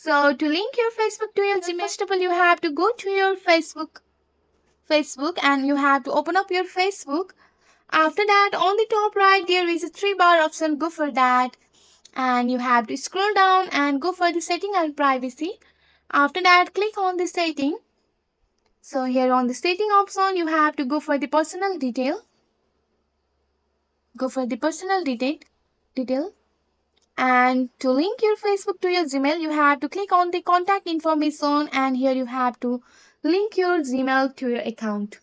So to link your Facebook to your Gmail, you have to go to your Facebook and you have to open up your Facebook. After that, on the top right, there is a three bar option. Go for that. And you have to scroll down and go for the setting and privacy. After that, click on the setting. So here on the setting option, you have to go for the personal detail. Go for the personal detail. And to link your Facebook to your Gmail, you have to click on the contact information, and here you have to link your Gmail to your account.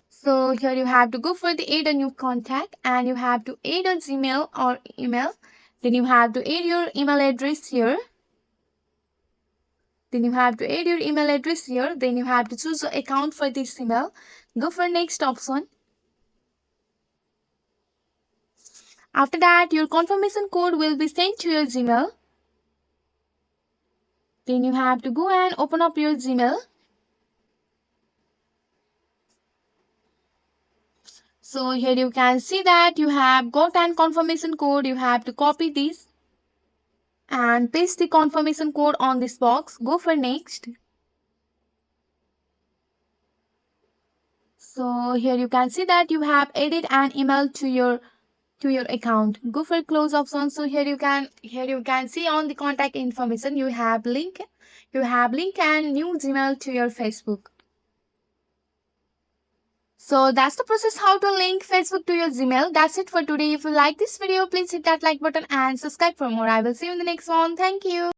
So here you have to go for the add a new contact, and you have to add a Gmail or email. Then you have to add your email address here. Then you have to add your email address here. Then you have to choose the account for this email. Go for next option. After that, your confirmation code will be sent to your Gmail. Then you have to go and open up your Gmail. So here you can see that you have got an confirmation code. You have to copy this and paste the confirmation code on this box. Go for next. So here you can see that you have added an email to your account. Go for close option. So here you can see on the contact information you have link and new Gmail to your Facebook. So that's the process how to link Facebook to your Gmail. That's it for today. If you like this video, please hit that like button and subscribe for more. I will see you in the next one. Thank you.